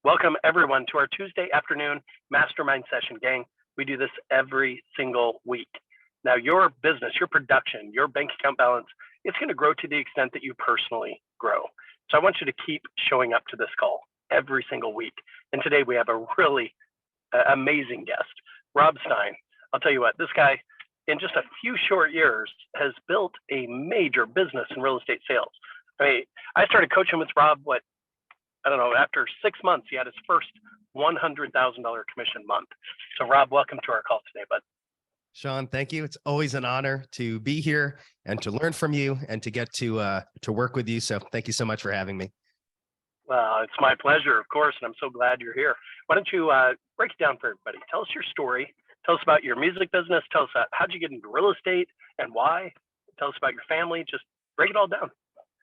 Welcome everyone to our Tuesday afternoon mastermind session, gang. We do this every single week. Now your business, your production, your bank account balance, it's going to grow to the extent that you personally grow. So I want you to keep showing up to this call every single week. And today we have a really amazing guest, Rob Stein. I'll tell you what, this guy in just a few short years has built a major business in real estate sales. I mean, I started coaching with Rob, after 6 months, he had his first $100,000 commission month. So Rob, welcome to our call today, bud. Sean, thank you. It's always an honor to be here and to learn from you and to get to work with you. So thank you so much for having me. Well, it's my pleasure, of course, and I'm so glad you're here. Why don't you break it down for everybody? Tell us your story. Tell us about your music business. Tell us how'd you get into real estate and why? Tell us about your family. Just break it all down.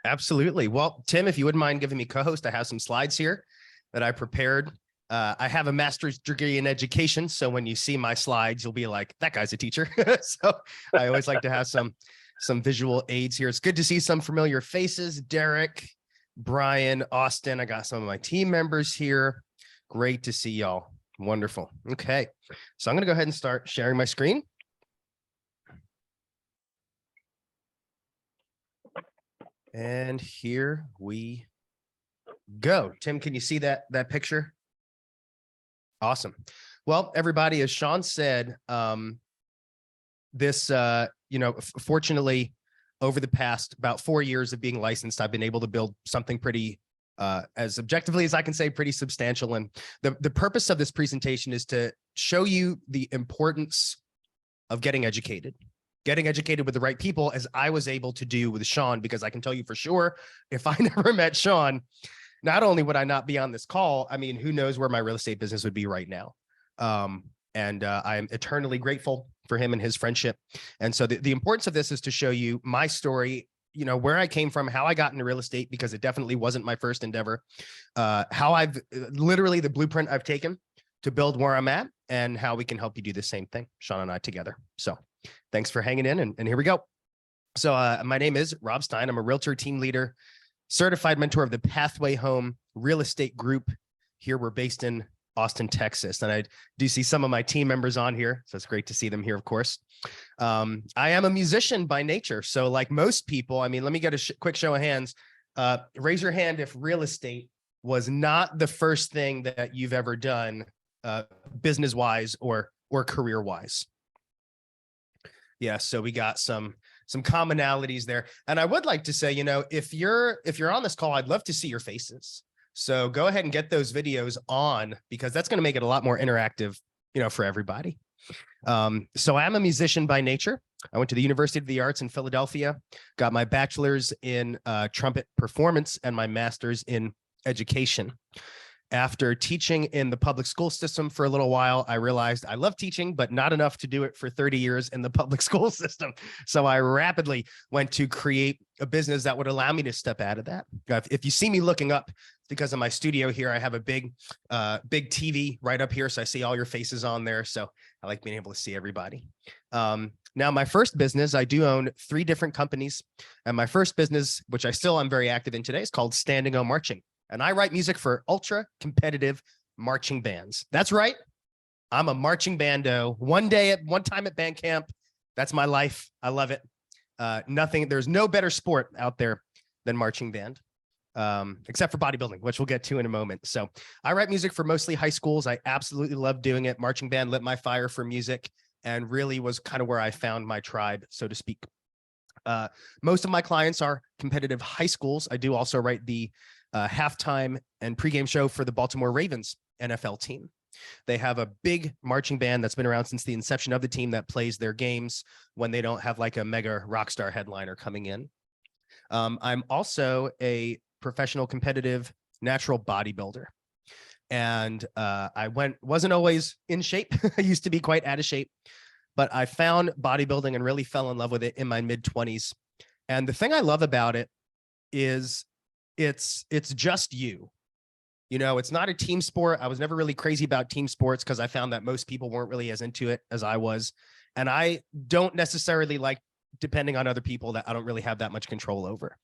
Absolutely. Well, Tim, if you wouldn't mind giving me co-host, I have some slides here that I prepared. I have a master's degree in education. So when you see my slides, you'll be like, that guy's a teacher. So I always like to have some visual aids here. It's good to see some familiar faces. Derek, Brian, Austin. I got some of my team members here. Great to see y'all. Wonderful. Okay. So I'm going to go ahead and start sharing my screen. And here we go. Tim, can you see that picture? Awesome. Well, everybody, as Sean said, fortunately, over the past about 4 years of being licensed, I've been able to build something pretty, as objectively as I can say, pretty substantial. And the purpose of this presentation is to show you the importance of getting educated with the right people, as I was able to do with Sean, because I can tell you for sure, if I never met Sean, not only would I not be on this call, I mean, who knows where my real estate business would be right now. I am eternally grateful for him and his friendship. And so the importance of this is to show you my story, where I came from, how I got into real estate, because it definitely wasn't my first endeavor, how I've literally the blueprint I've taken to build where I'm at, and how we can help you do the same thing, Sean and I together. So thanks for hanging in, and here we go. So my name is Rob Stein. I'm a realtor, team leader, certified mentor of the Pathway Home Real Estate Group. Here we're based in Austin, Texas. And I do see some of my team members on here, so it's great to see them here, of course. I am a musician by nature. So like most people, I mean, let me get a quick show of hands. Raise your hand if real estate was not the first thing that you've ever done, business-wise or career-wise. Yeah, so we got some commonalities there. And I would like to say, if you're on this call, I'd love to see your faces. So go ahead and get those videos on, because that's going to make it a lot more interactive, for everybody. So I'm a musician by nature. I went to the University of the Arts in Philadelphia, got my bachelor's in trumpet performance and my master's in education. After teaching in the public school system for a little while, I realized I love teaching, but not enough to do it for 30 years in the public school system. So I rapidly went to create a business that would allow me to step out of that. If you see me looking up, it's because of my studio here. I have a big TV right up here. So I see all your faces on there. So I like being able to see everybody. Now, my first business, I do own 3 different companies. And my first business, which I still am very active in today, is called Standing O Marching. And I write music for ultra competitive marching bands. That's right. I'm a marching bando. One time at band camp. That's my life. I love it. There's no better sport out there than marching band, except for bodybuilding, which we'll get to in a moment. So I write music for mostly high schools. I absolutely love doing it. Marching band lit my fire for music and really was kind of where I found my tribe, so to speak. Most of my clients are competitive high schools. I do also write the halftime and pregame show for the Baltimore Ravens NFL team. They have a big marching band that's been around since the inception of the team that plays their games when they don't have like a mega rock star headliner coming in. I'm also a professional competitive natural bodybuilder. And I wasn't always in shape. I used to be quite out of shape, but I found bodybuilding and really fell in love with it in my mid-20s. And the thing I love about it is it's just you. It's not a team sport. I was never really crazy about team sports because I found that most people weren't really as into it as I was. And I don't necessarily like depending on other people that I don't really have that much control over.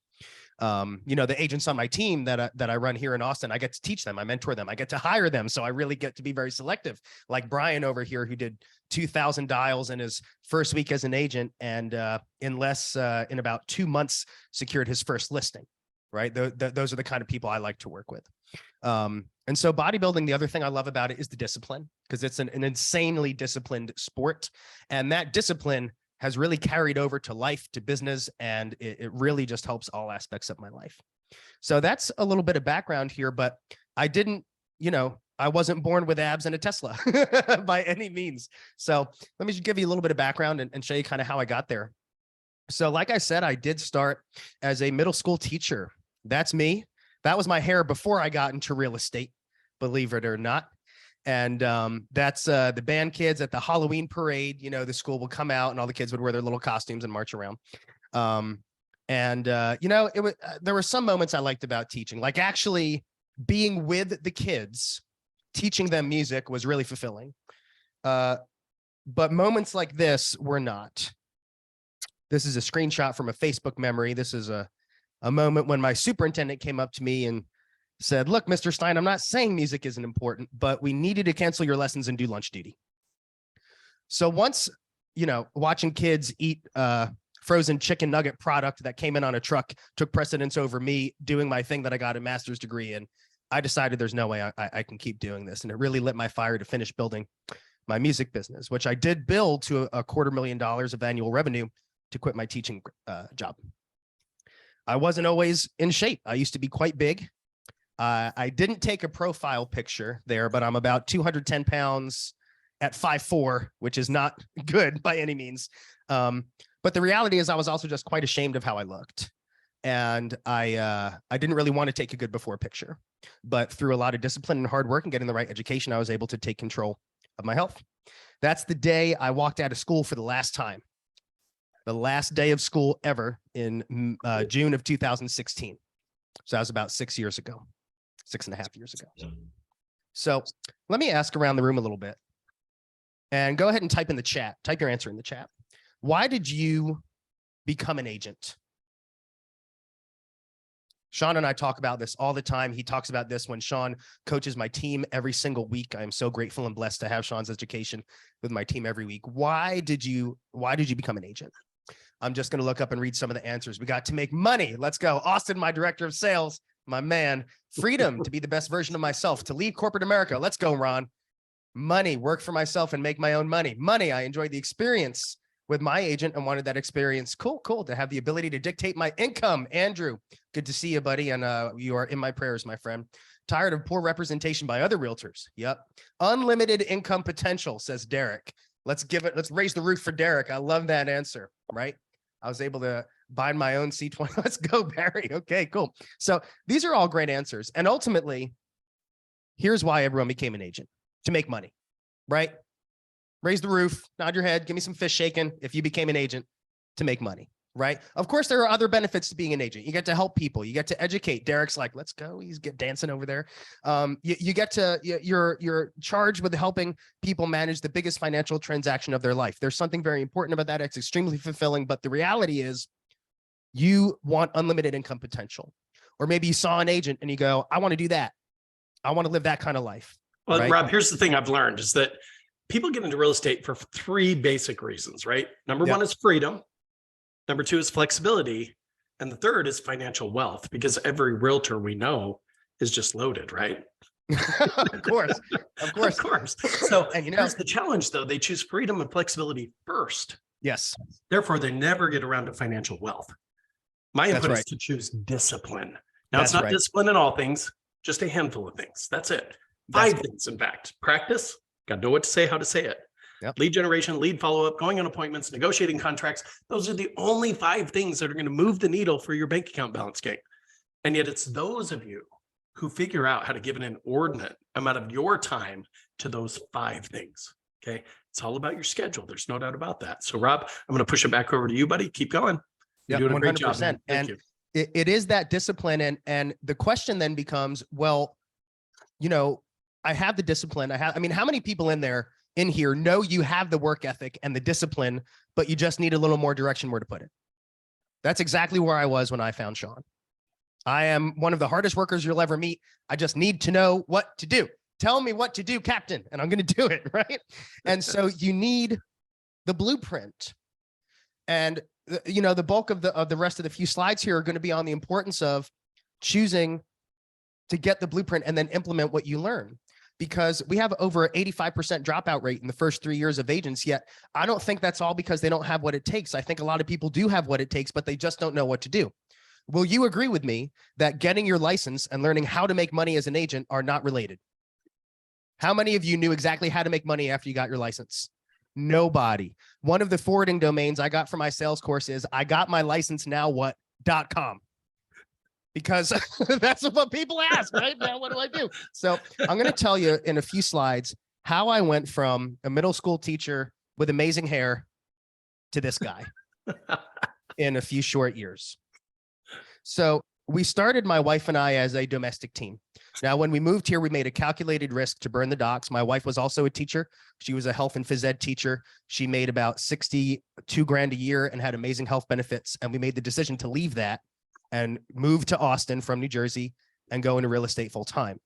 The agents on my team that I run here in Austin, I get to teach them, I mentor them, I get to hire them. So I really get to be very selective. Like Brian over here, who did 2,000 dials in his first week as an agent, and in about 2 months secured his first listing. Right. Those are the kind of people I like to work with. And so bodybuilding, the other thing I love about it is the discipline, because it's an insanely disciplined sport. And that discipline has really carried over to life, to business, and it really just helps all aspects of my life. So that's a little bit of background here, but I didn't, I wasn't born with abs and a Tesla by any means. So let me just give you a little bit of background and show you kind of how I got there. So like I said, I did start as a middle school teacher. That's me. That was my hair before I got into real estate, believe it or not. And that's the band kids at the Halloween parade. The school will come out and all the kids would wear their little costumes and march around. It was, there were some moments I liked about teaching, like actually being with the kids, teaching them music was really fulfilling. But moments like this were not. This is a screenshot from a Facebook memory. This is a moment when my superintendent came up to me and said, "Look, Mr. Stein, I'm not saying music isn't important, but we need you to cancel your lessons and do lunch duty." So once, watching kids eat frozen chicken nugget product that came in on a truck took precedence over me doing my thing that I got a master's degree in, I decided there's no way I can keep doing this. And it really lit my fire to finish building my music business, which I did build to $250,000 of annual revenue to quit my teaching job. I wasn't always in shape. I used to be quite big. I didn't take a profile picture there, but I'm about 210 pounds at 5'4", which is not good by any means. But the reality is I was also just quite ashamed of how I looked. And I didn't really want to take a good before picture. But through a lot of discipline and hard work and getting the right education, I was able to take control of my health. That's the day I walked out of school for the last time. The last day of school ever in June of 2016. So that was about 6 years ago, 6.5 years ago. So let me ask around the room a little bit and go ahead and type your answer in the chat. Why did you become an agent? Sean and I talk about this all the time. He talks about this when Sean coaches my team every single week. I am so grateful and blessed to have Sean's education with my team every week. Why did you become an agent? I'm just going to look up and read some of the answers. We got to make money. Let's go. Austin, my director of sales, my man. Freedom to be the best version of myself, to lead corporate America. Let's go, Ron. Money, work for myself and make my own money. Money, I enjoyed the experience with my agent and wanted that experience. Cool. To have the ability to dictate my income. Andrew, good to see you, buddy. And you are in my prayers, my friend. Tired of poor representation by other realtors. Yep. Unlimited income potential, says Derek. Let's raise the roof for Derek. I love that answer, right? I was able to buy my own C20. Let's go, Barry. Okay, cool. So these are all great answers. And ultimately, here's why everyone became an agent: to make money, right? Raise the roof, nod your head, give me some fish shaking. If you became an agent, to make money, right? Of course, there are other benefits to being an agent. You get to help people. You get to educate. Derek's like, let's go. He's dancing over there. You're charged with helping people manage the biggest financial transaction of their life. There's something very important about that. It's extremely fulfilling. But the reality is you want unlimited income potential. Or maybe you saw an agent and you go, I want to do that. I want to live that kind of life. Well, right? Rob, here's the thing I've learned is that people get into real estate for 3 basic reasons, right? Number one is freedom. Number 2 is flexibility. And the third is financial wealth, because every realtor we know is just loaded, right? Of course. So, and here's the challenge though. They choose freedom and flexibility first. Yes. Therefore, they never get around to financial wealth. My input is to choose discipline. Now, it's not discipline in all things, just a handful of things. That's it. 5 things, in fact. Practice, got to know what to say, how to say it. Yep. Lead generation, lead follow-up, going on appointments, negotiating contracts. Those are the only 5 things that are going to move the needle for your bank account balance, gang. And yet it's those of you who figure out how to give an inordinate amount of your time to those 5 things. Okay. It's all about your schedule. There's no doubt about that. So Rob, I'm going to push it back over to you, buddy. Keep going. You're doing a great job. Man. And it is that discipline. And the question then becomes, well, I have the discipline. how many people in here know you have the work ethic and the discipline, but you just need a little more direction where to put it? That's exactly where I was when I found Sean. I am one of the hardest workers you'll ever meet. I just need to know what to do. Tell me what to do, Captain, and I'm going to do it, right? And so you need the blueprint. And the bulk of the rest of the few slides here are going to be on the importance of choosing to get the blueprint and then implement what you learn. Because we have over 85% dropout rate in the first 3 years of agents, yet I don't think that's all because they don't have what it takes. I think a lot of people do have what it takes, but they just don't know what to do. Will you agree with me that getting your license and learning how to make money as an agent are not related? How many of you knew exactly how to make money after you got your license? Nobody. One of the forwarding domains I got for my sales course is IGotMyLicenseNowWhat.com. Because that's what people ask, right? Now, what do I do? So I'm going to tell you in a few slides how I went from a middle school teacher with amazing hair to this guy in a few short years. So we started, my wife and I, as a domestic team. Now, when we moved here, we made a calculated risk to burn the docks. My wife was also a teacher. She was a health and phys ed teacher. She made about 62 grand a year and had amazing health benefits. And we made the decision to leave that and move to Austin from New Jersey and go into real estate full time.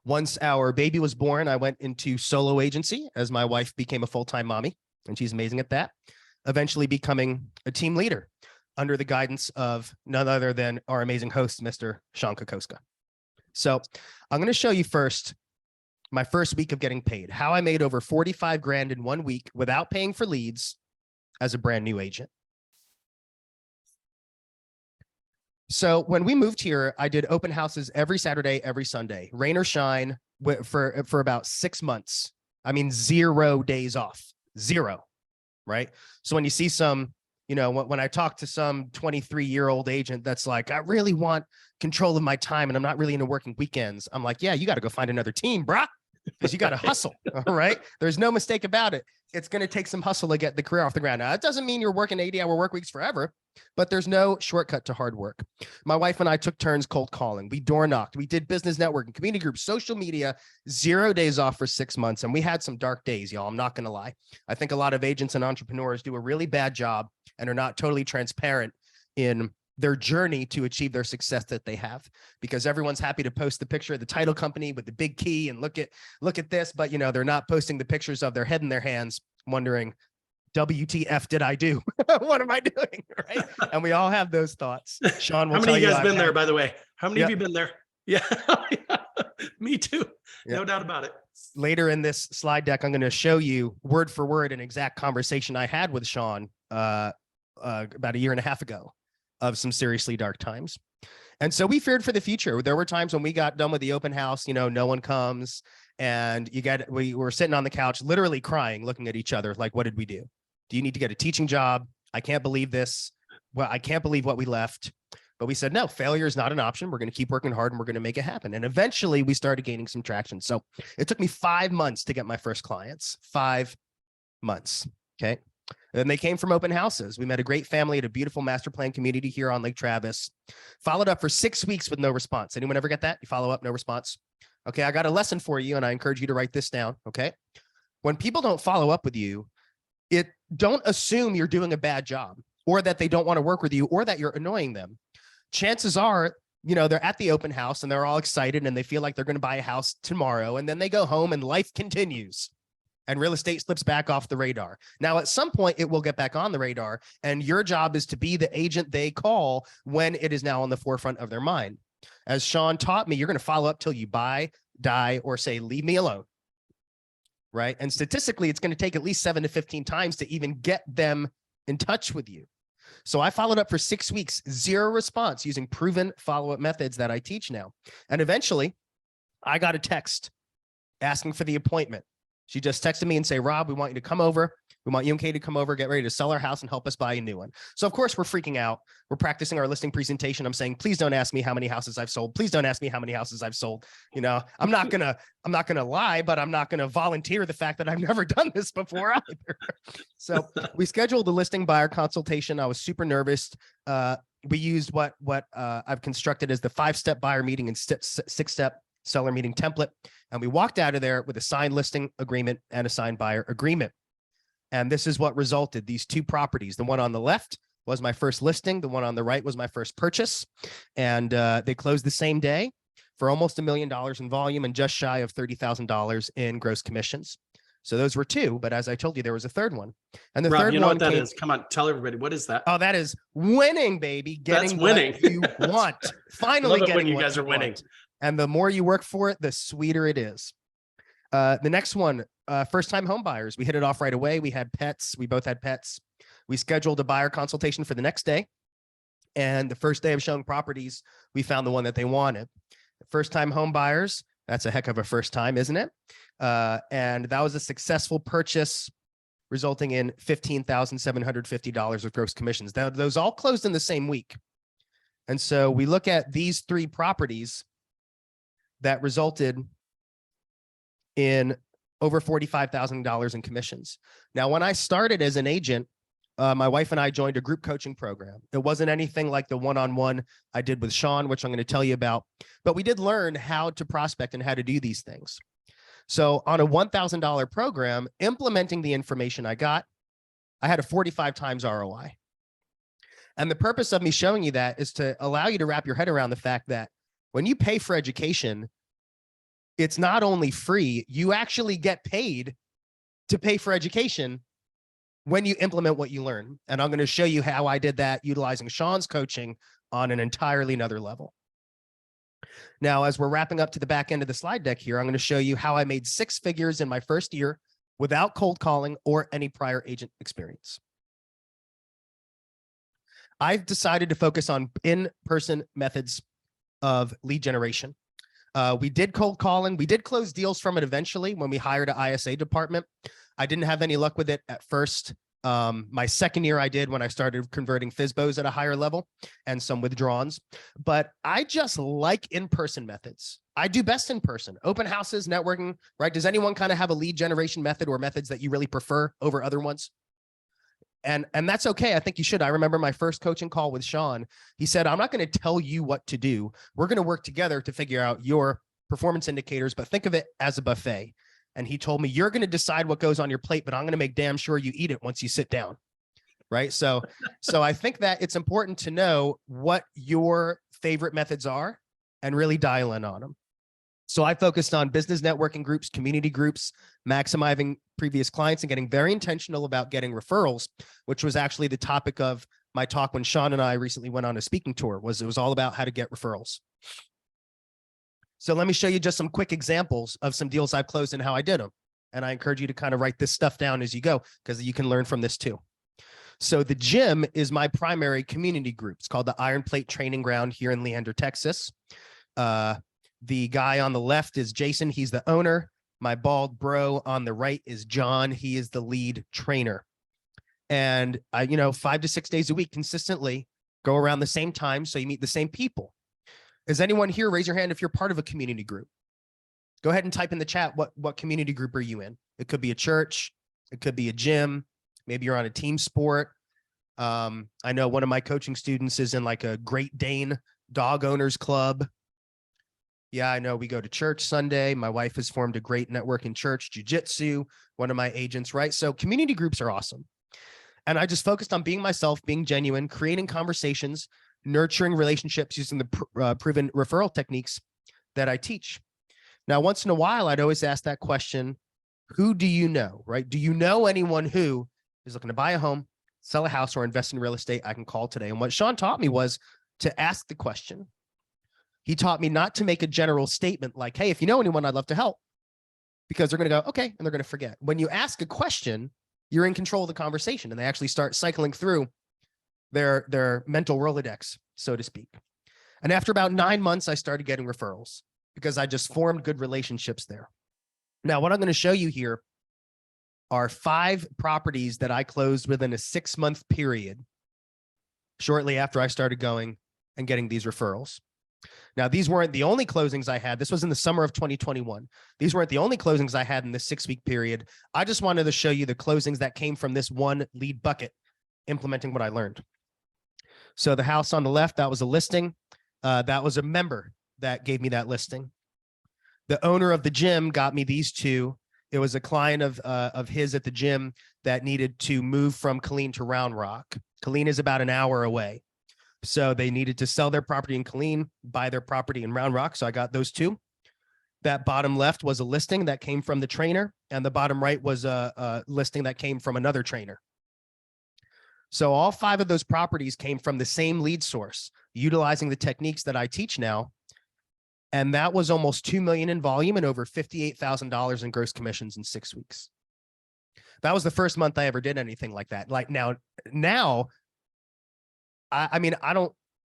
Once our baby was born, I went into solo agency as my wife became a full-time mommy, and she's amazing at that, eventually becoming a team leader under the guidance of none other than our amazing host, Mr. Sean Kokoska. So I'm going to show you first my first week of getting paid, how I made over 45 grand in 1 week without paying for leads as a brand new agent. So when we moved here, I did open houses every Saturday, every Sunday, rain or shine, for about 6 months. I mean, 0 days off, 0, right? So when you see some, when I talk to some 23-year-old agent that's like, I really want control of my time and I'm not really into working weekends, I'm like, yeah, you got to go find another team, brah, because you got to hustle, all right? There's no mistake about it. It's going to take some hustle to get the career off the ground. Now, it doesn't mean you're working 80-hour work weeks forever, but there's no shortcut to hard work. My wife and I took turns cold calling. We door knocked. We did business networking, community groups, social media, 0 days off for 6 months. And we had some dark days, y'all. I'm not going to lie. I think a lot of agents and entrepreneurs do a really bad job and are not totally transparent in their journey to achieve their success that they have, because everyone's happy to post the picture of the title company with the big key and look at this, but they're not posting the pictures of their head in their hands, wondering, WTF did I do? What am I doing? Right? And we all have those thoughts. Sean will How many of you guys I've been there, had- by the way? How many of you been there? Yeah. Me too. Yep. No doubt about it. Later in this slide deck, I'm going to show you word for word an exact conversation I had with Sean about a year and a half ago of some seriously dark times. And so we feared for the future. There were times when we got done with the open house, no one comes, and we were sitting on the couch, literally crying, looking at each other like, what did we do? Do you need to get a teaching job? I can't believe this. Well, I can't believe what we left. But we said, no, failure is not an option. We're going to keep working hard and we're going to make it happen. And eventually we started gaining some traction. So it took me 5 months to get my first clients, 5 months. Okay. And they came from open houses. We met a great family at a beautiful master plan community here on Lake Travis. Followed up for 6 weeks with no response. Anyone ever get that? You follow up, no response. Okay. I got a lesson for you and I encourage you to write this down. Okay. When people don't follow up with you, don't assume you're doing a bad job or that they don't want to work with you or that you're annoying them. Chances are, they're at the open house and they're all excited and they feel like they're going to buy a house tomorrow. And then they go home and life continues and real estate slips back off the radar. Now, at some point it will get back on the radar and your job is to be the agent they call when it is now on the forefront of their mind. As Sean taught me, you're going to follow up till you buy, die, or say, leave me alone. Right. And statistically, it's going to take at least 7 to 15 times to even get them in touch with you. So I followed up for 6 weeks, 0 response using proven follow-up methods that I teach now. And eventually I got a text asking for the appointment. She just texted me and say, Rob, we want you to come over. We want you and Kay to come over, get ready to sell our house and help us buy a new one. So of course we're freaking out. We're practicing our listing presentation. I'm saying, please don't ask me how many houses I've sold. Please don't ask me how many houses I've sold. I'm not going to lie, but I'm not going to volunteer the fact that I've never done this before either. So we scheduled a listing buyer consultation. I was super nervous. We used what I've constructed as the 5-step buyer meeting and 6-step seller meeting template. And we walked out of there with a signed listing agreement and a signed buyer agreement. And this is what resulted. These 2 properties, the one on the left was my first listing. The one on the right was my first purchase. And they closed the same day for almost $1 million in volume and just shy of $30,000 in gross commissions. So those were two, but as I told you, there was a third one. And the Rob, third you know one what that came, is? Come on, tell everybody, what is that? oh, that is winning, baby. Getting That's winning. what you want. Finally Love it getting when you what guys are winning. want. And the more you work for it, the sweeter it is. The next one, first-time home buyers. We hit it off right away. We had pets. We both had pets. We scheduled a buyer consultation for the next day. And the first day of showing properties, we found the one that they wanted. First-time home buyers. That's a heck of a first time, isn't it? And that was a successful purchase, resulting in $15,750 of gross commissions. Now, those all closed in the same week. And so we look at these three properties that resulted in over $45,000 in commissions. Now, when I started as an agent, my wife and I joined a group coaching program. It wasn't anything like the one-on-one I did with Sean, which I'm going to tell you about, but we did learn how to prospect and how to do these things. So on a $1,000 program, implementing the information I got, I had a 45 times ROI. And the purpose of me showing you that is to allow you to wrap your head around the fact that when you pay for education, it's not only free, you actually get paid to pay for education when you implement what you learn. And I'm going to show you how I did that utilizing Sean's coaching on an entirely another level. Now, as we're wrapping up to the back end of the slide deck here, I'm going to show you how I made 6 figures in my first year without cold calling or any prior agent experience. I've decided to focus on in-person methods of lead generation. We did cold calling. We did close deals from it eventually when we hired an ISA department. I didn't have any luck with it at first. My second year I did when I started converting FSBOs at a higher level and some withdrawns. But I just like in-person methods. I do best in person. Open houses, networking, right? Does anyone kind of have a lead generation method or methods that you really prefer over other ones? And that's okay. I think you should. I remember my first coaching call with Sean. He said, I'm not going to tell you what to do. We're going to work together to figure out your performance indicators, but think of it as a buffet. And he told me, you're going to decide what goes on your plate, but I'm going to make damn sure you eat it once you sit down. Right. So I think that it's important to know what your favorite methods are and really dial in on them. So I focused on business networking groups, community groups, maximizing previous clients and getting very intentional about getting referrals, which was actually the topic of my talk when Sean and I recently went on a speaking tour. It was all about how to get referrals. So let me show you just some quick examples of some deals I've closed and how I did them. And I encourage you to kind of write this stuff down as you go, because you can learn from this too. So the gym is my primary community group. It's called the Iron Plate Training Ground here in Leander, Texas. The guy on the left is Jason. He's the owner. My bald bro on the right is John. He is the lead trainer. And I, 5 to 6 days a week consistently go around the same time. So you meet the same people. Is anyone here? Raise your hand if you're part of a community group. Go ahead and type in the chat. What community group are you in? It could be a church. It could be a gym. Maybe you're on a team sport. I know one of my coaching students is in like a Great Dane dog owners club. Yeah, I know we go to church Sunday. My wife has formed a great network in church, jiu-jitsu, one of my agents, right? So community groups are awesome. And I just focused on being myself, being genuine, creating conversations, nurturing relationships using the proven referral techniques that I teach. Now, once in a while, I'd always ask that question, who do you know, right? Do you know anyone who is looking to buy a home, sell a house, or invest in real estate? I can call today. And what Sean taught me was to ask the question. He taught me not to make a general statement like, hey, if you know anyone, I'd love to help, because they're going to go, okay, and they're going to forget. When you ask a question, you're in control of the conversation, and they actually start cycling through their mental Rolodex, so to speak. And after about 9 months, I started getting referrals because I just formed good relationships there. Now, what I'm going to show you here are 5 properties that I closed within a 6-month period shortly after I started going and getting these referrals. Now, these weren't the only closings I had. This was in the summer of 2021. These weren't the only closings I had in this 6-week period. I just wanted to show you the closings that came from this one lead bucket, implementing what I learned. So the house on the left, that was a listing. That was a member that gave me that listing. The owner of the gym got me these 2. It was a client of his at the gym that needed to move from Killeen to Round Rock. Killeen is about an hour away. So they needed to sell their property in Killeen, buy their property in Round Rock. So I got those two. That bottom left was a listing that came from the trainer, and the bottom right was a listing that came from another trainer. So all 5 of those properties came from the same lead source, utilizing the techniques that I teach now. And that was almost 2 million in volume and over $58,000 in gross commissions in 6 weeks. That was the first month I ever did anything like that. Like now, I mean, I don't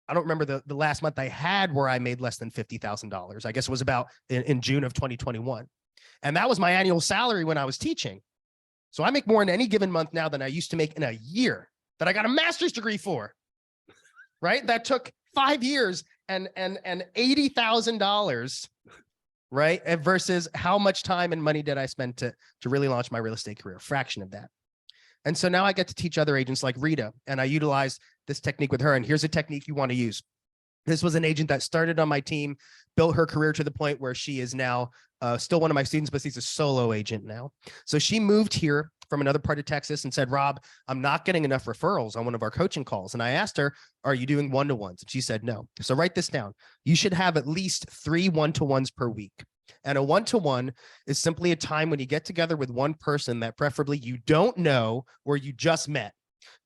remember the last month I had where I made less than $50,000. I guess it was about in June of 2021. And that was my annual salary when I was teaching. So I make more in any given month now than I used to make in a year that I got a master's degree for, right? That took 5 years and $80,000, right? And versus how much time and money did I spend to really launch my real estate career? A fraction of that. And so now I get to teach other agents like Rita, and I utilize this technique with her. And here's a technique you want to use. This was an agent that started on my team, built her career to the point where she is now still one of my students, but she's a solo agent now. So she moved here from another part of Texas and said, Rob, I'm not getting enough referrals on one of our coaching calls. And I asked her, are you doing one-to-ones? And she said, no. So write this down. You should have at least 3 one-to-ones per week. And a one-to-one is simply a time when you get together with one person that preferably you don't know or you just met,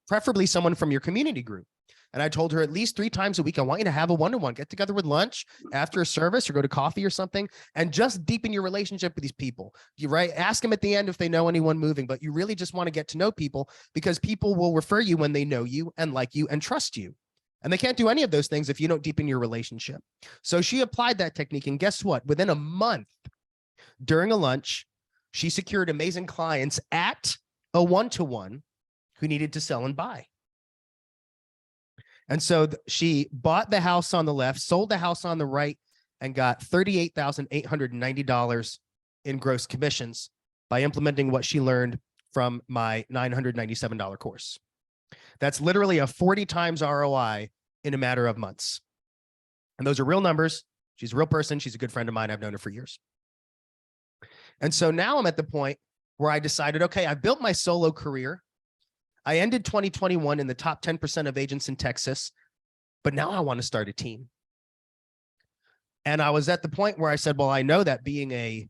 preferably someone from your community group. And I told her at least 3 times a week, I want you to have a one-to-one, get together with lunch after a service or go to coffee or something, and just deepen your relationship with these people. You right? Ask them at the end if they know anyone moving, but you really just want to get to know people because people will refer you when they know you and like you and trust you. And they can't do any of those things if you don't deepen your relationship. So she applied that technique. And guess what? Within a month, during a lunch, she secured amazing clients at a one-to-one who needed to sell and buy. And so she bought the house on the left, sold the house on the right, and got $38,890 in gross commissions by implementing what she learned from my $997 course. That's literally a 40 times ROI in a matter of months. And those are real numbers. She's a real person. She's a good friend of mine. I've known her for years. And so now I'm at the point where I decided, okay, I've built my solo career. I ended 2021 in the top 10% of agents in Texas, but now I want to start a team. And I was at the point where I said, well, I know that being a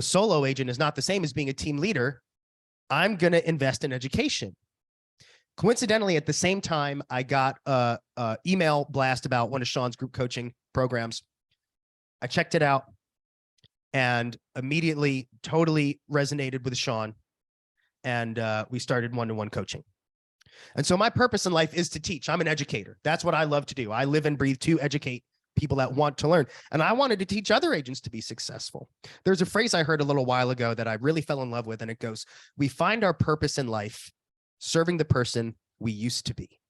solo agent is not the same as being a team leader. I'm going to invest in education. Coincidentally, at the same time, I got a email blast about one of Sean's group coaching programs. I checked it out and immediately totally resonated with Sean. And we started one-to-one coaching. And so my purpose in life is to teach. I'm an educator. That's what I love to do. I live and breathe to educate people that want to learn. And I wanted to teach other agents to be successful. There's a phrase I heard a little while ago that I really fell in love with, and it goes, we find our purpose in life serving the person we used to be.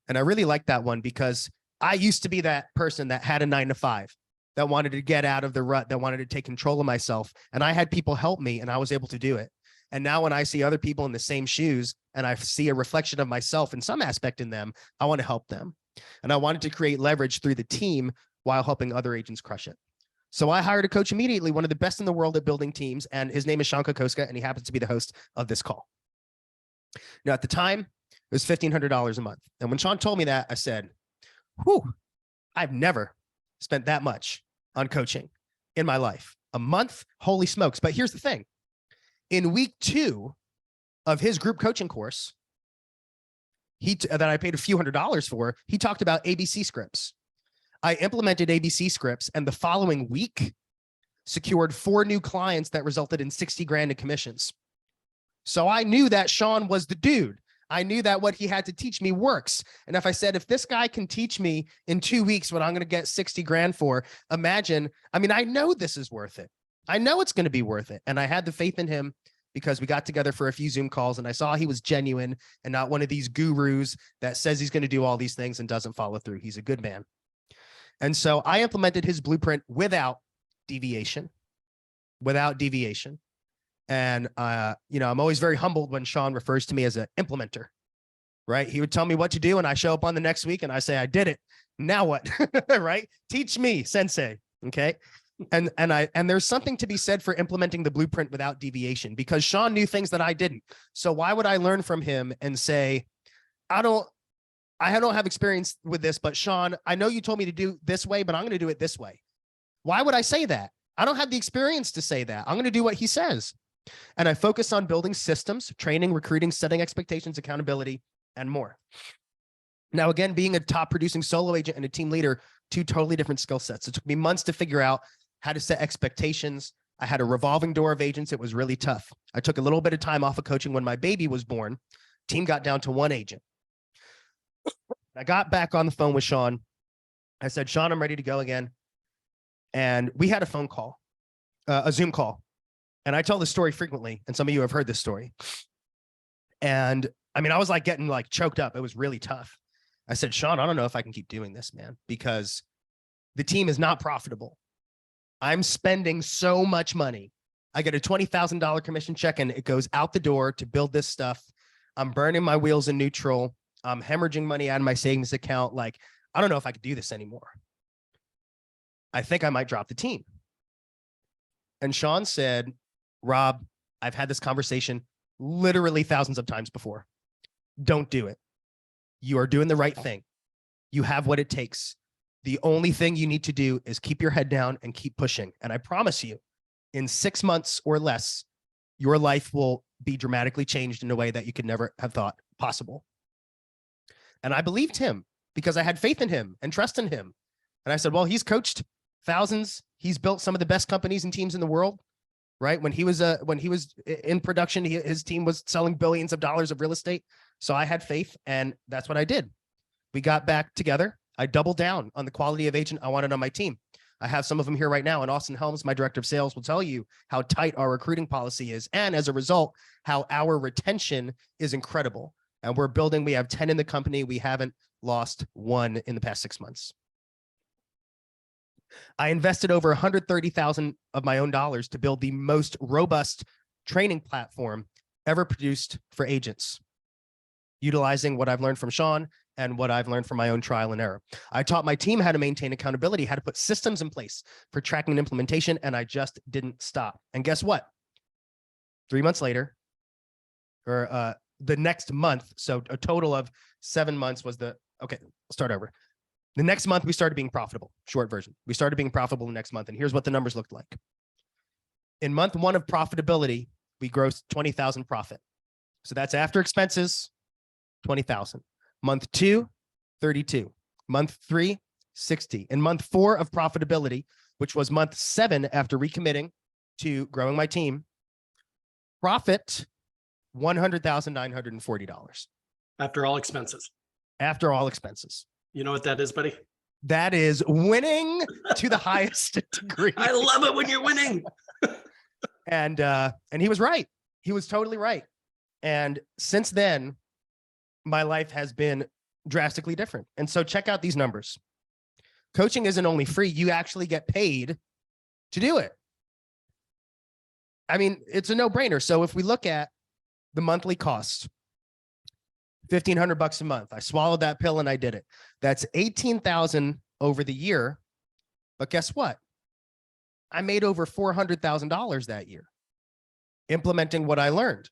And I really like that one because I used to be that person that had a 9-to-5, that wanted to get out of the rut, that wanted to take control of myself. And I had people help me and I was able to do it. And now when I see other people in the same shoes and I see a reflection of myself in some aspect in them, I want to help them. And I wanted to create leverage through the team while helping other agents crush it. So I hired a coach immediately, one of the best in the world at building teams. And his name is Sean Kokoska, and he happens to be the host of this call. Now, at the time, it was $1,500 a month. And when Sean told me that, I said, whew, I've never spent that much on coaching in my life. A month? Holy smokes. But here's the thing. In week 2 of his group coaching course, that I paid a few $100s for, he talked about ABC scripts. I implemented ABC scripts, and the following week secured 4 new clients that resulted in 60 grand in commissions. So I knew that Sean was the dude. I knew that what he had to teach me works. And if I said, if this guy can teach me in 2 weeks what I'm going to get 60 grand for, imagine, I mean, I know this is worth it. I know it's going to be worth it. And I had the faith in him because we got together for a few Zoom calls and I saw he was genuine and not one of these gurus that says he's going to do all these things and doesn't follow through. He's a good man. And so I implemented his blueprint without deviation. And, I'm always very humbled when Sean refers to me as an implementer, right? He would tell me what to do and I show up on the next week and I say, I did it. Now what, right? Teach me, sensei. Okay. And there's something to be said for implementing the blueprint without deviation because Sean knew things that I didn't. So why would I learn from him and say, I don't have experience with this, but Sean, I know you told me to do this way, but I'm going to do it this way. Why would I say that? I don't have the experience to say that. I'm going to do what he says. And I focus on building systems, training, recruiting, setting expectations, accountability, and more. Now, again, being a top producing solo agent and a team leader, two totally different skill sets. It took me months to figure out how to set expectations. I had a revolving door of agents. It was really tough. I took a little bit of time off of coaching when my baby was born. Team got down to one agent. I got back on the phone with Sean. I said, Sean, I'm ready to go again. And we had a phone call, a Zoom call. And I tell this story frequently, and some of you have heard this story. And I mean, I was like getting like choked up. It was really tough. I said, Sean, I don't know if I can keep doing this, man, because the team is not profitable. I'm spending so much money. I get a $20,000 commission check and it goes out the door to build this stuff. I'm burning my wheels in neutral. I'm hemorrhaging money out of my savings account. Like, I don't know if I could do this anymore. I think I might drop the team. And Sean said, Rob, I've had this conversation literally thousands of times before. Don't do it. You are doing the right thing. You have what it takes. The only thing you need to do is keep your head down and keep pushing. And I promise you, in 6 months or less, your life will be dramatically changed in a way that you could never have thought possible. And I believed him because I had faith in him and trust in him. And I said, well, he's coached thousands. He's built some of the best companies and teams in the world, right? When he was in production, his team was selling billions of dollars of real estate. So I had faith, and that's what I did. We got back together. I doubled down on the quality of agent I wanted on my team. I have some of them here right now. And Austin Helms, my director of sales, will tell you how tight our recruiting policy is. And as a result, how our retention is incredible. And we're building, we have 10 in the company. We haven't lost one in the past 6 months. I invested over 130,000 of my own dollars to build the most robust training platform ever produced for agents, utilizing what I've learned from Sean and what I've learned from my own trial and error. I taught my team how to maintain accountability, how to put systems in place for tracking and implementation, and I just didn't stop. And guess what? 3 months later, or the next month, so a total of 7 months was okay, I'll start over. The next month, we started being profitable, short version. We started being profitable the next month, and here's what the numbers looked like. In month 1 of profitability, we grossed 20,000 profit. So that's after expenses, 20,000. Month 2, 32. Month 3, 60. In month 4 of profitability, which was month 7 after recommitting to growing my team, profit $100,940. After all expenses. After all expenses. You know what that is, buddy? That is winning to the highest degree. I love it when you're winning. And he was right. He was totally right. And since then, my life has been drastically different. And so check out these numbers. Coaching isn't only free, you actually get paid to do it. I mean, it's a no-brainer. So if we look at the monthly cost, $1,500 a month. I swallowed that pill and I did it. That's $18,000 over the year. But guess what? I made over $400,000 that year implementing what I learned.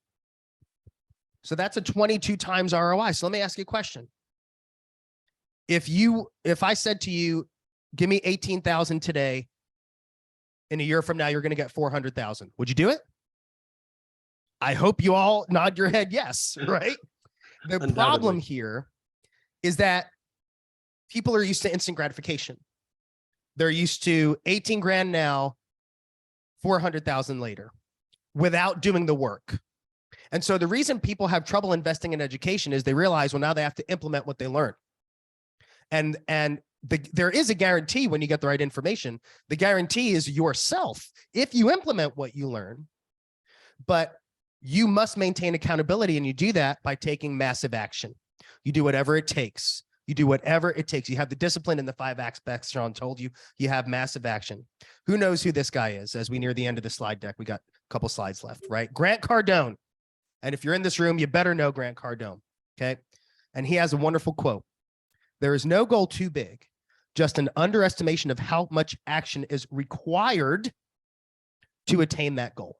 So that's a 22 times ROI. So let me ask you a question. If I said to you, give me 18,000 today, in a year from now, you're going to get 400,000. Would you do it? I hope you all nod your head yes, right? The problem here is that people are used to instant gratification. They're used to 18 grand now, 400,000 later, without doing the work. And so the reason people have trouble investing in education is they realize, well, now they have to implement what they learn. And there is a guarantee when you get the right information. The guarantee is yourself if you implement what you learn. But you must maintain accountability, and you do that by taking massive action. You do whatever it takes. You do whatever it takes. You have the discipline in the 5 aspects Sean told you. You have massive action. Who knows who this guy is? As we near the end of the slide deck, we got a couple slides left, right? Grant Cardone. And if you're in this room, you better know Grant Cardone, okay? And he has a wonderful quote. There is no goal too big, just an underestimation of how much action is required to attain that goal.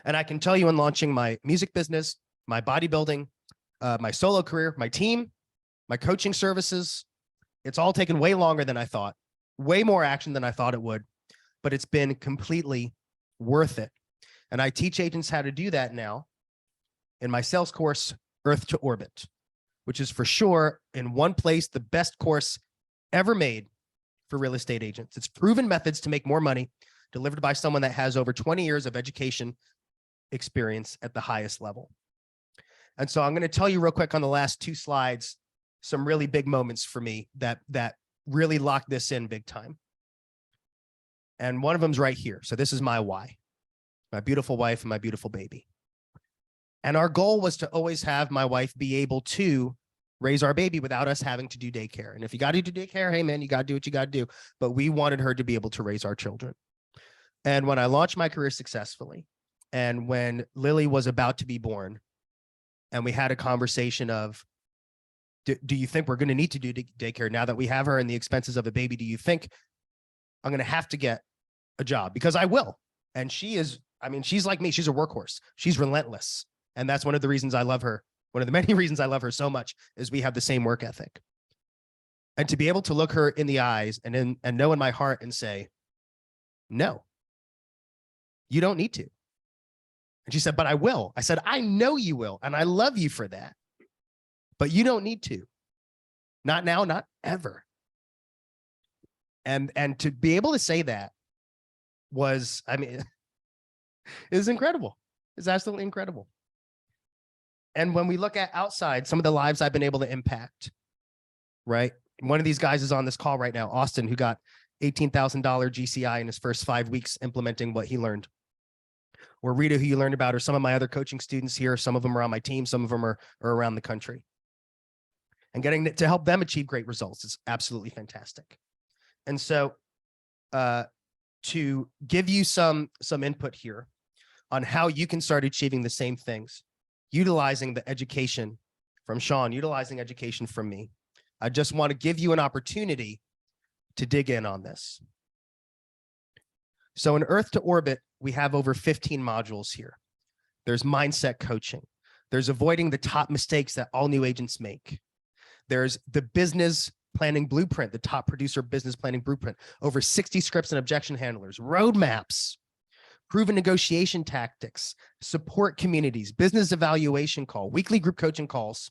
And I can tell you, in launching my music business, my bodybuilding, my solo career, my team, my coaching services. It's all taken way longer than I thought, way more action than I thought it would, but it's been completely worth it. And I teach agents how to do that now in my sales course, Earth to Orbit, which is for sure in one place, the best course ever made for real estate agents. It's proven methods to make more money delivered by someone that has over 20 years of education experience at the highest level. And so I'm going to tell you real quick on the last 2 slides, some really big moments for me that really locked this in big time. And one of them's right here. So this is my why, my beautiful wife and my beautiful baby. And our goal was to always have my wife be able to raise our baby without us having to do daycare. And if you got to do daycare, hey man, you got to do what you got to do. But we wanted her to be able to raise our children. And when I launched my career successfully, and when Lily was about to be born, and we had a conversation of, do you think we're going to need to do daycare now that we have her and the expenses of a baby? Do you think I'm going to have to get a job? Because I will. And she is, I mean, she's like me. She's a workhorse. She's relentless. And that's one of the reasons I love her. One of the many reasons I love her so much is we have the same work ethic. And to be able to look her in the eyes and know in my heart and say, no, you don't need to. And she said, but I will. I said, I know you will. And I love you for that. But you don't need to. Not now, not ever. And to be able to say that was, I mean, it was incredible. It's absolutely incredible. And when we look at outside, some of the lives I've been able to impact, right? One of these guys is on this call right now, Austin, who got $18,000 GCI in his first 5 weeks implementing what he learned. Or Rita, who you learned about, or some of my other coaching students here. Some of them are on my team. Some of them are around the country. And getting to help them achieve great results is absolutely fantastic. And so to give you some input here on how you can start achieving the same things, utilizing the education from Sean, utilizing education from me, I just want to give you an opportunity to dig in on this. So in Earth to Orbit, we have over 15 modules here. There's mindset coaching. There's avoiding the top mistakes that all new agents make. There's the business planning blueprint, the top producer business planning blueprint, over 60 scripts and objection handlers, roadmaps, proven negotiation tactics, support communities, business evaluation call, weekly group coaching calls.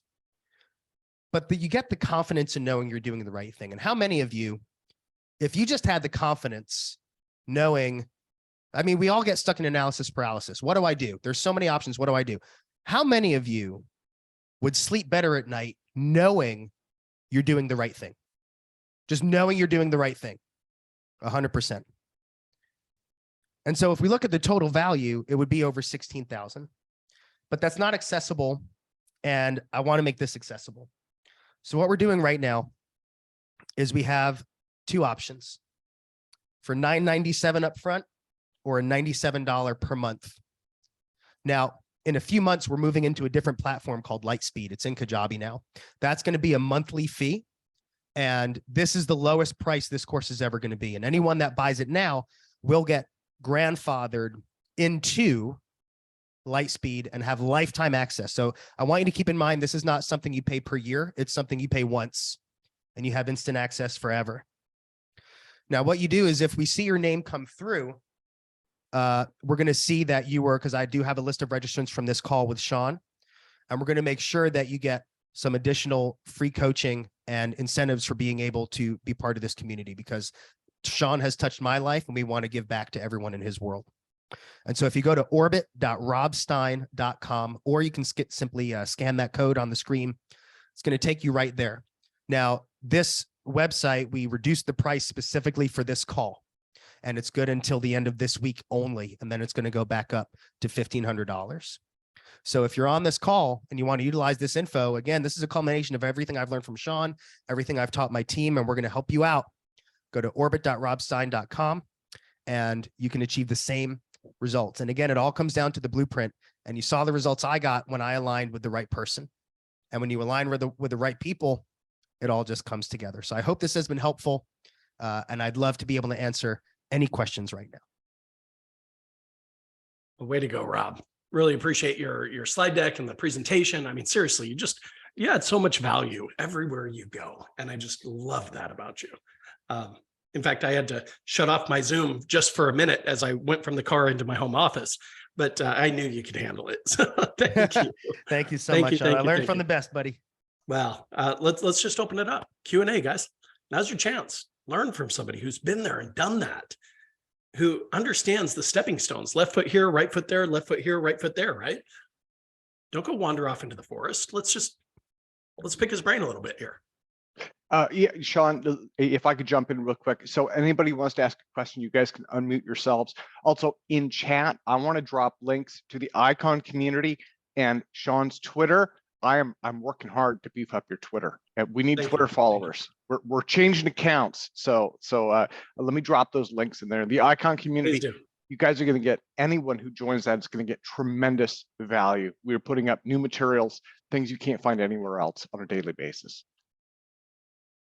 But you get the confidence in knowing you're doing the right thing. And how many of you, if you just had the confidence knowing, I mean, we all get stuck in analysis paralysis. What do I do? There's so many options. What do I do? How many of you would sleep better at night knowing you're doing the right thing? Just knowing you're doing the right thing. 100%. And so if we look at the total value, it would be over 16,000, but that's not accessible. And I want to make this accessible. So what we're doing right now is we have 2 options for $997 up front or a $97 per month. Now, in a few months, we're moving into a different platform called Lightspeed. It's in Kajabi now. That's going to be a monthly fee. And this is the lowest price this course is ever going to be. And anyone that buys it now will get grandfathered into Lightspeed and have lifetime access. So I want you to keep in mind, this is not something you pay per year. It's something you pay once and you have instant access forever. Now, what you do is if we see your name come through, we're going to see that you were, because I do have a list of registrants from this call with Sean, and we're going to make sure that you get some additional free coaching and incentives for being able to be part of this community, because Sean has touched my life and we want to give back to everyone in his world. And so if you go to orbit.robstein.com, or you can simply scan that code on the screen, it's going to take you right there. Now, this website, we reduced the price specifically for this call, and it's good until the end of this week only. And then it's going to go back up to $1,500. So if you're on this call and you want to utilize this info, again, this is a culmination of everything I've learned from Sean, everything I've taught my team, and we're going to help you out. Go to orbit.robstein.com and you can achieve the same results. And again, it all comes down to the blueprint. And you saw the results I got when I aligned with the right person. And when you align with the right people, it all just comes together. So I hope this has been helpful. And I'd love to be able to answer any questions right now. Way to go, Rob. Really appreciate your slide deck and the presentation. I mean, seriously, you had so much value everywhere you go. And I just love that about you. In fact, I had to shut off my Zoom just for a minute as I went from the car into my home office, but I knew you could handle it. So thank you. Thank you so Thank much. you, thank I you, learned thank from you. the best, buddy. Well, let's just open it up. Q&A, guys. Now's your chance. Learn from somebody who's been there and done that, who understands the stepping stones. Left foot here, right foot there, left foot here, right foot there, right? Don't go wander off into the forest. Let's pick his brain a little bit here. Yeah, Sean, if I could jump in real quick. So anybody who wants to ask a question, you guys can unmute yourselves. Also in chat, I want to drop links to the Icon community and Sean's Twitter. I'm working hard to beef up your Twitter. We need Thank Twitter you. followers. We're changing accounts. So let me drop those links in there. The Icon community, Please do. you guys are going to get, anyone who joins that is going to get tremendous value. We're putting up new materials, things you can't find anywhere else on a daily basis.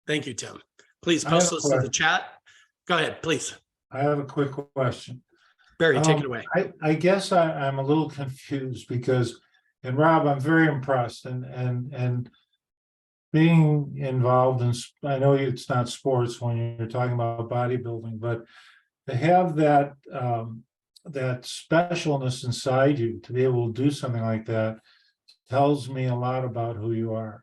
Thank you, Tim. Please I have post a those to the question. chat. Go ahead, please. I have a quick question. Barry, take it away. I guess I'm a little confused because, and Rob, I'm very impressed and being involved in, I know it's not sports when you're talking about bodybuilding, but to have that that specialness inside you to be able to do something like that tells me a lot about who you are.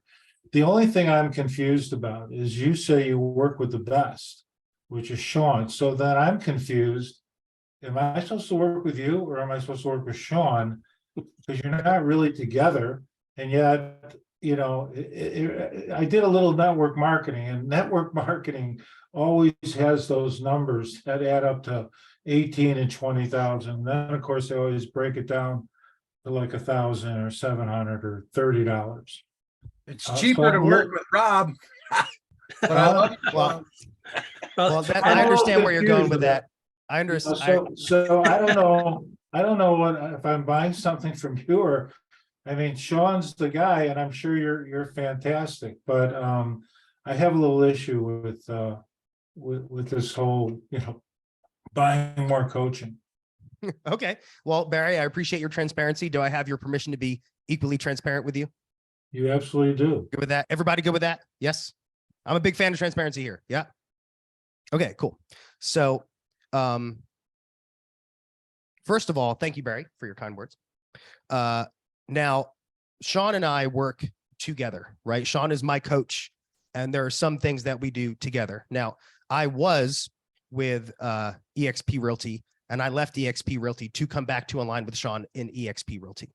The only thing I'm confused about is you say you work with the best, which is Sean. So then I'm confused. Am I supposed to work with you or am I supposed to work with Sean? Because you're not really together. And yet, you know, I did a little network marketing, and network marketing always has those numbers that add up to 18 and 20,000. Then of course they always break it down to like 1,000 or 700 or $30. It's so cheaper to I'm work look- with Rob. But I love you, Well, Sean. Well, that, I'm I a little understand where you're going confused with about that. I understand. So I don't know. I don't know what if I'm buying something from you or, I mean, Sean's the guy, and I'm sure you're fantastic. But I have a little issue with this whole, you know, buying more coaching. Okay. Well, Barry, I appreciate your transparency. Do I have your permission to be equally transparent with you? You absolutely do. Good with that? Everybody good with that? Yes. I'm a big fan of transparency here. Yeah. Okay, cool. So, first of all, thank you, Barry, for your kind words. Now, Sean and I work together, right? Sean is my coach, and there are some things that we do together. Now, I was with eXp Realty, and I left eXp Realty to come back to align with Sean in eXp Realty.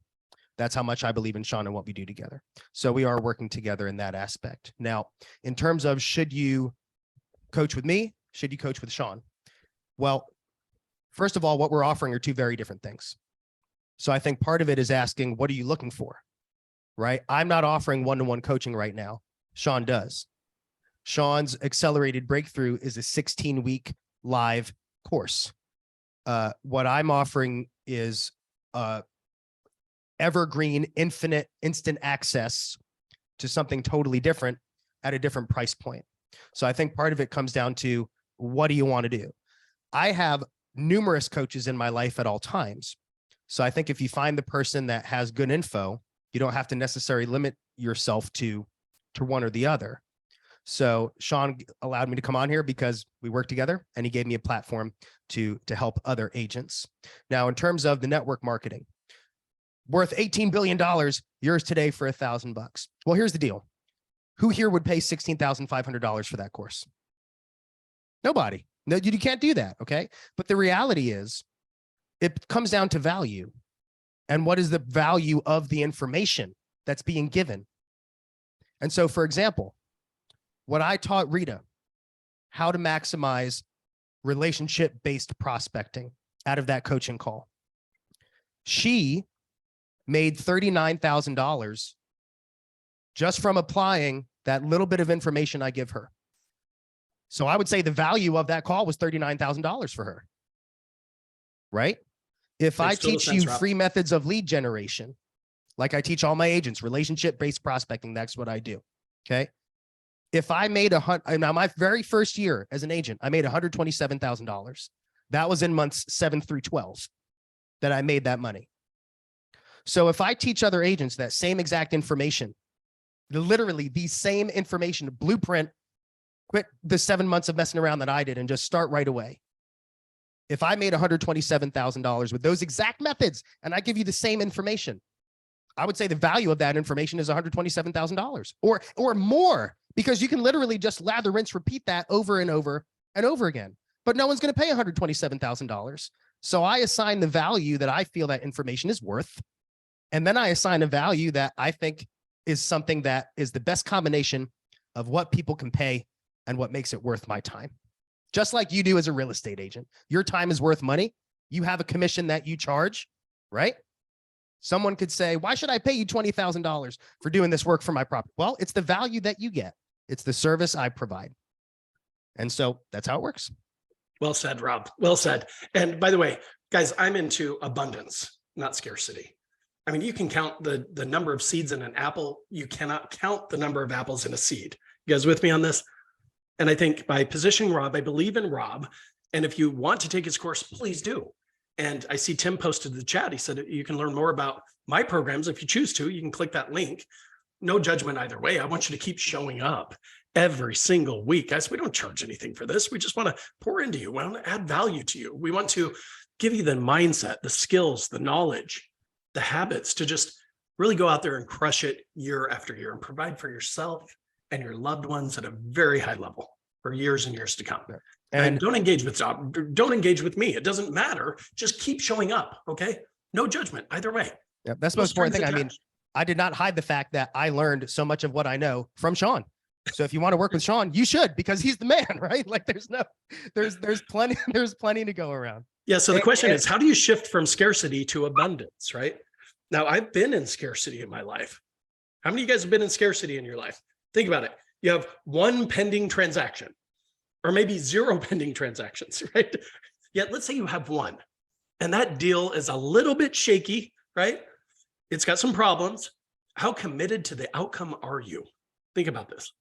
That's how much I believe in Sean and what we do together. So we are working together in that aspect. Now, in terms of should you coach with me, should you coach with Sean? Well, first of all, what we're offering are two very different things. So I think part of it is asking, what are you looking for? Right? I'm not offering one-to-one coaching right now. Sean does. Sean's Accelerated Breakthrough is a 16-week live course. What I'm offering is evergreen, infinite, instant access to something totally different at a different price point. So I think part of it comes down to, what do you want to do? I have numerous coaches in my life at all times. So I think if you find the person that has good info, you don't have to necessarily limit yourself to one or the other. So Sean allowed me to come on here because we work together, and he gave me a platform to help other agents. Now, in terms of the network marketing, worth $18 billion, yours today for $1,000. Well, here's the deal. Who here would pay $16,500 for that course? Nobody. No, you can't do that. Okay. But the reality is, it comes down to value. And what is the value of the information that's being given? And so, for example, what I taught Rita, how to maximize relationship-based prospecting out of that coaching call. She made $39,000 just from applying that little bit of information I give her. So I would say the value of that call was $39,000 for her, right? If I Makes total teach sense, you Rob. 3 methods of lead generation, like I teach all my agents, relationship-based prospecting, that's what I do, okay? If I made now my very first year as an agent, I made $127,000. That was in months 7 through 12 that I made that money. So if I teach other agents that same exact information, literally the same information, blueprint, quit the 7 months of messing around that I did and just start right away. If I made $127,000 with those exact methods and I give you the same information, I would say the value of that information is $127,000 or more, because you can literally just lather, rinse, repeat that over and over and over again. But no one's going to pay $127,000. So I assign the value that I feel that information is worth. And then I assign a value that I think is something that is the best combination of what people can pay and what makes it worth my time. Just like you do as a real estate agent. Your time is worth money. You have a commission that you charge, right? Someone could say, why should I pay you $20,000 for doing this work for my property? Well, it's the value that you get. It's the service I provide. And so that's how it works. Well said, Rob. Well said. And by the way, guys, I'm into abundance, not scarcity. I mean, you can count the number of seeds in an apple. You cannot count the number of apples in a seed. You guys with me on this? And I think by positioning Rob, I believe in Rob. And if you want to take his course, please do. And I see Tim posted in the chat. He said, you can learn more about my programs. If you choose to, you can click that link. No judgment either way. I want you to keep showing up every single week. Guys, we don't charge anything for this. We just want to pour into you. We want to add value to you. We want to give you the mindset, the skills, the knowledge, the habits to just really go out there and crush it year after year and provide for yourself and your loved ones at a very high level for years and years to come. And don't engage with me. It doesn't matter. Just keep showing up. Okay. No judgment either way. Yeah, that's the most important thing. I mean, I did not hide the fact that I learned so much of what I know from Sean. So if you want to work with Sean, you should, because he's the man, right? Like there's plenty to go around. Yeah. So the question is, how do you shift from scarcity to abundance, right? Now, I've been in scarcity in my life. How many of you guys have been in scarcity in your life? Think about it. You have one pending transaction or maybe 0 pending transactions, right? Yet let's say you have one and that deal is a little bit shaky, right? It's got some problems. How committed to the outcome are you? Think about this.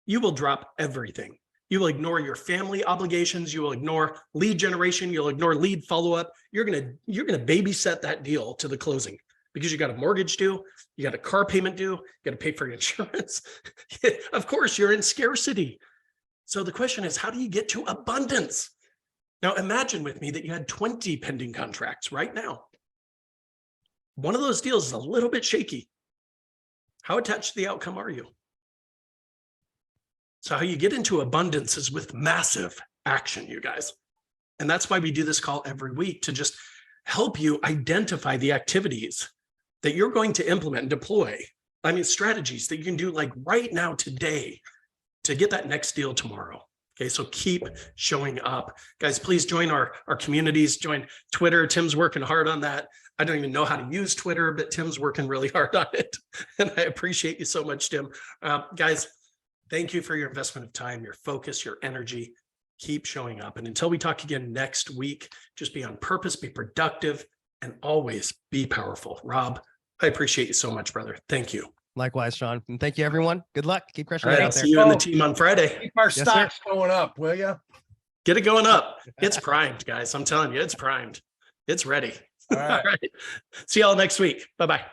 You will drop everything. You will ignore your family obligations. You will ignore lead generation. You'll ignore lead follow-up. You're gonna babysit that deal to the closing because you got a mortgage due, you got a car payment due, you got to pay for your insurance. Of course, you're in scarcity. So the question is, how do you get to abundance? Now, imagine with me that you had 20 pending contracts right now. One of those deals is a little bit shaky. How attached to the outcome are you? So how you get into abundance is with massive action, you guys. And that's why we do this call every week, to just help you identify the activities that you're going to implement and deploy. I mean, strategies that you can do like right now, today, to get that next deal tomorrow. Okay, so keep showing up. Guys, please join our communities, join Twitter. Tim's working hard on that. I don't even know how to use Twitter, but Tim's working really hard on it. And I appreciate you so much, Tim. Guys, thank you for your investment of time, your focus, your energy. Keep showing up. And until we talk again next week, just be on purpose, be productive, and always be powerful. Rob, I appreciate you so much, brother. Thank you. Likewise, Sean. And thank you, everyone. Good luck. Keep crushing All it right, out there. see you and the team on Friday. Keep our Yes, stocks going up, will you? Get it going up. It's primed, guys. I'm telling you, it's primed. It's ready. All right. All right. See y'all next week. Bye-bye.